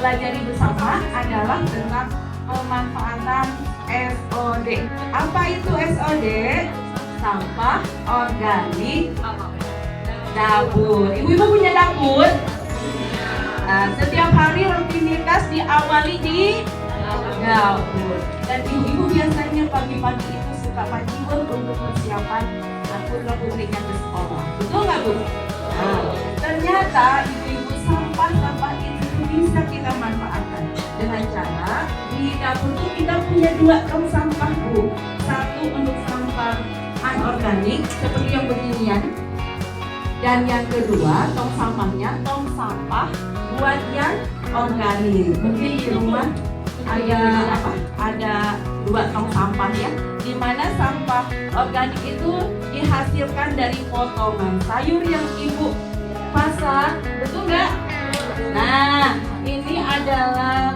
pelajari bersama adalah tentang pemanfaatan SOD. Apa itu SOD? Sampah organik dapur. Ibu-ibu punya dapur? Nah, setiap hari rutinitas diawali di dapur. Dan ibu-ibu biasanya pagi-pagi itu suka mandi untuk persiapan putra-putrinya ke sekolah. Betul nggak, Bu? Nah, ternyata ibu-ibu sampah-sampah itu bisa kita manfaatkan dengan cara di dapur itu kita punya 2 tong sampah, Bu. Satu untuk sampah anorganik seperti yang beginian, dan yang kedua tong sampahnya tong sampah buat yang organik. Mungkin di rumah ada 2 tong sampah ya, di mana sampah organik itu dihasilkan dari potongan sayur yang ibu masak, betul nggak? Nah, ini adalah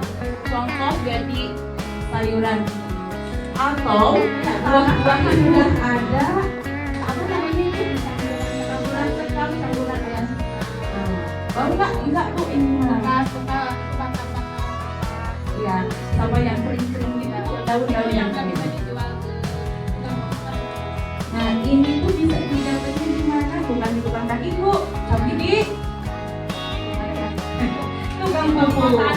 contoh jadi sayuran atau buah-buah yang sudah ada, apa namanya itu? Campuran sekam, campuran ya. Oh enggak Bu, ini ya, sama yang kering-kering gitu, daun-daun yang kering. Nah, ini tuh bisa didapatkan di mana? Bukan di tukang kaki, Bu, tapi di tukang buku. Nah,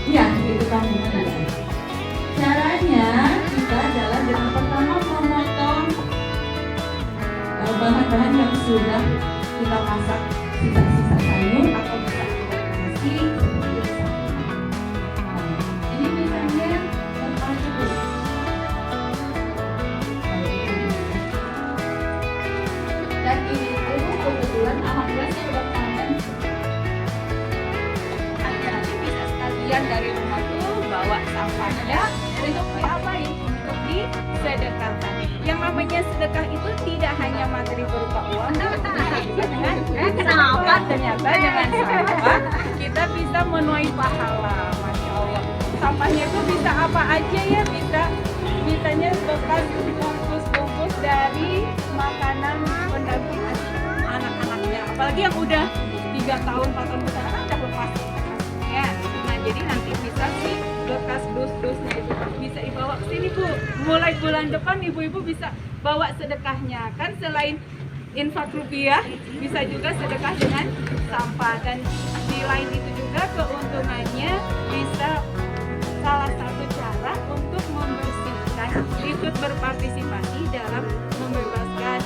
iya di tukang buku. Caranya kita adalah dengan pertama memotong bahan-bahan yang sudah kita masak, sisa-sisa sayur atau bisa nasi. Ini misalnya dan ini itu kebetulan alhamdulillah saya udah panen. Nanti bisa sekalian dari rumah tuh bawa sampahnya untuk diapain? Untuk disedekahkan. Yang namanya sedekah itu tidak hanya materi berupa uang, dengan kenapa ternyata dengan sampah kita bisa menuai pahala, masya Allah. Sampahnya itu bisa apa aja ya, bisanya bekas bungkus-bungkus dari makanan pendamping anak-anaknya, apalagi yang udah 3 tahun 4 tahun ke sana kan udah lepas ya. Nah jadi nanti bisa sih bekas dus-dusnya itu bisa dibawa ke sini, Bu. Mulai bulan depan ibu-ibu bisa bawa sedekahnya, kan selain infak rupiah bisa juga sedekah dengan sampah. Dan di lain itu juga keuntungannya bisa salah satu cara untuk membersihkan, ikut berpartisipasi dalam membebaskan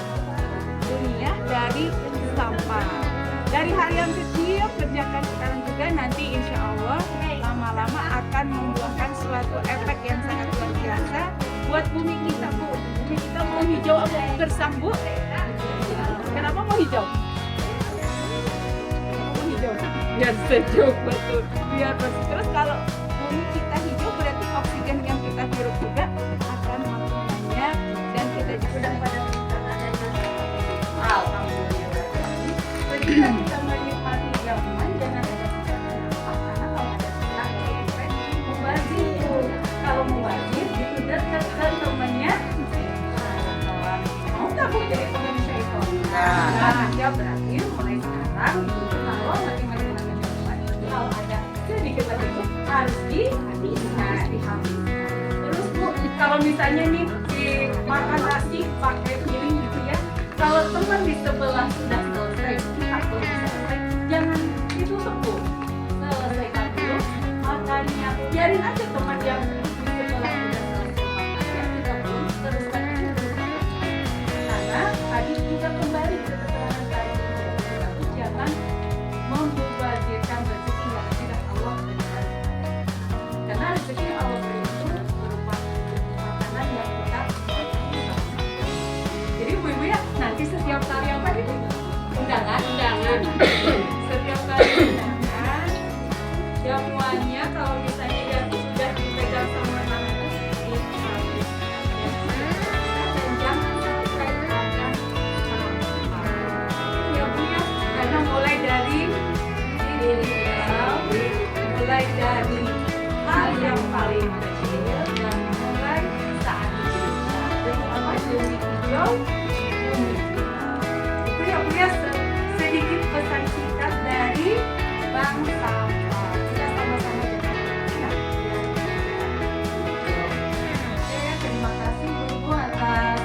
dunia dari sampah. Dari hal yang kecil kerjakan sekarang juga, nanti insya Allah lama-lama akan membuahkan suatu efek yang sangat luar biasa buat bumi kita, Bu. Bumi kita mau hijau apa gersam, Bu? Kenapa mau hijau? Mau hijau biar sejuk, betul, biar bersih. Terus kalau bumi kita hijau berarti oksigen yang kita hirup juga akan makin banyak, dan kita juga pada alhamdulillah. Jadi kita menikmati zaman dengan ada karena kalau ada mubazir, kalau mubazir itu dekat dan temannya mau nggak Bu jadi teman syaitan? Nah, ya berarti mulai sekarang kalau macam-macam kalau ada sedikit lagi itu harus dihabiskan. Terus Bu, kalau misalnya nih makan nasi pakai piring gitu ya, kalau teman di sebelah sudah selesai, kita belum selesai, jangan ditutup, Bu. Selesaikan dulu makannya, biarin aja teman yang di sebelah sudah selesai makannya, kita belum teruskan aja dulu. Karena tadi juga kembali ke keterangan tadi, jangan membazirkan rezeki yang tidak Allah berikan. Karena rezeki yang Allah berikan itu berupa makanan yang kita bisa. Jadi ibu-ibu ya, nanti setiap kali yang tadi undangan setiap kali undangan jamuannya kalau misalnya yang sudah dipegang sama anak-anak habis dan jangan sampai ada sampah ya Bu ya, karena mulai dari mulai dari hal yang paling kecil dan mulai saat ini apa bumi hijau itu ya Bu ya, sedikit pesan singkat dari tentang sampah. Kita sama-sama dengar ya. Oke, terima kasih Ibu atas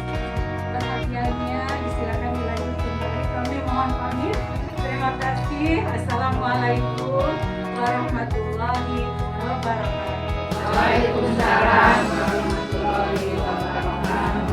perhatiannya. Silakan dilanjut kembali. Kami mohon pamit. Terima kasih. Assalamualaikum warahmatullahi wabarakatuh. Waalaikumsalam warahmatullahi wabarakatuh.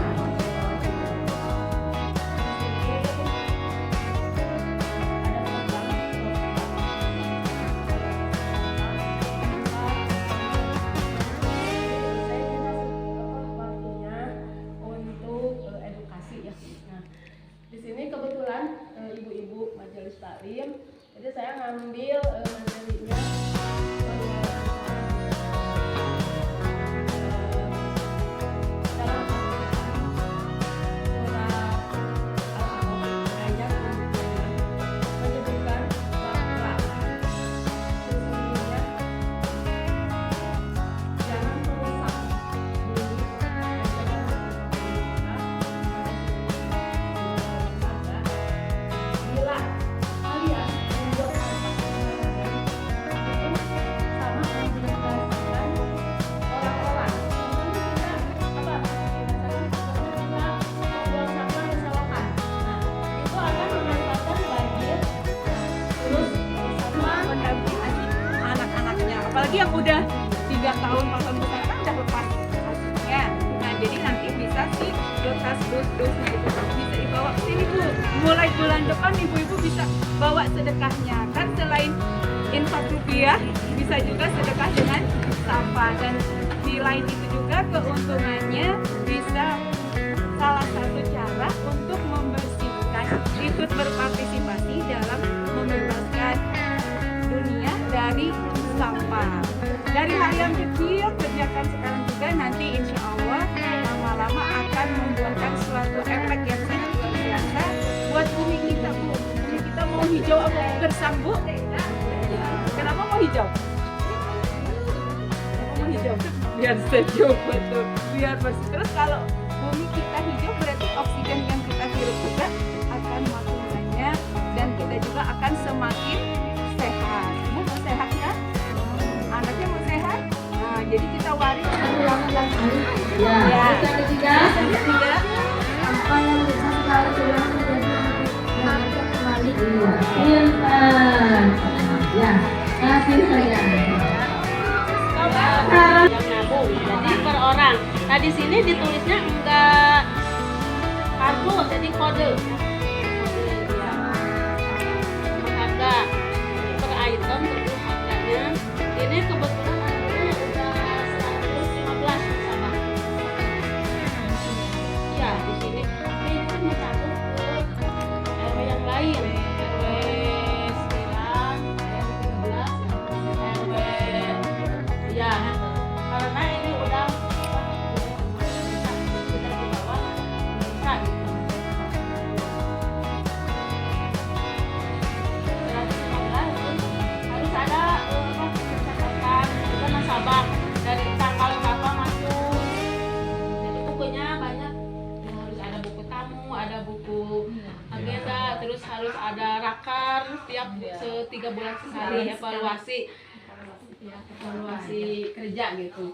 Di sini kebetulan ibu-ibu majelis taklim, jadi saya ngambil materinya dalam surat ayat menyebutkan bahwa sesungguhnya jangan merusak bumi dan jangan bila kalian membuat harta itu sama menginvestasikan orang-orang. Contohnya kita membuang sampah di selokan. Nah, itu akan memanfaatkan banjir, terus sama Mendampingi anak-anaknya, apalagi yang udah 3 tahun 4 tahun besar kan udah lepas asuhnya. Nah jadi nanti bisa sih dus-dusnya itu bisa dibawa ke sini Bu. Mulai bulan depan ibu-ibu bisa bawa sedekahnya, kan selain infak rupiah bisa juga sedekah dengan sampah, dan di lain itu juga keuntungannya bisa salah satu cara untuk membersihkan, ikut berpartisipasi dalam membebaskan dunia dari sampah. Dari hal yang kecil kerjakan sekarang juga, nanti insya Allah lama-lama akan membuahkan suatu efek yang sangat luar biasa buat bumi kita Bu. Bumi kita mau hijau apa gersang Bu? Kenapa mau hijau? Kenapa mau hijau? Biar sejuk, betul. Biar bersih. Terus kalau bumi kita hijau berarti oksigen yang kita hirup juga akan makin banyak, dan kita juga akan semakin sehat. Bu mau sehat kan? Anaknya mau sehat? Nah, jadi kita waris ulangan lagi. Ya, terus yang ketiga, Apa yang bisa sekali ulang menjadi berharga kembali. pintar. Ya, kasih saya. yang nabung. Jadi per orang. Nah di sini ditulisnya enggak kartu, jadi kode. Harga per item terus harganya. Ini kebetulan harganya udah 115 sama. Iya di sini. Ini kan mencakup ke RW yang lain. RW 9, RW 13, RW ya. Karena ini udah di bawah bisa gitu. 115 harus ada catatan juga nasabah dari tanggal berapa masuk. Jadi bukunya banyak. Harus ada buku tamu, ada buku agenda, terus harus ada rakar setiap 3 bulan sekali evaluasi kerja gitu.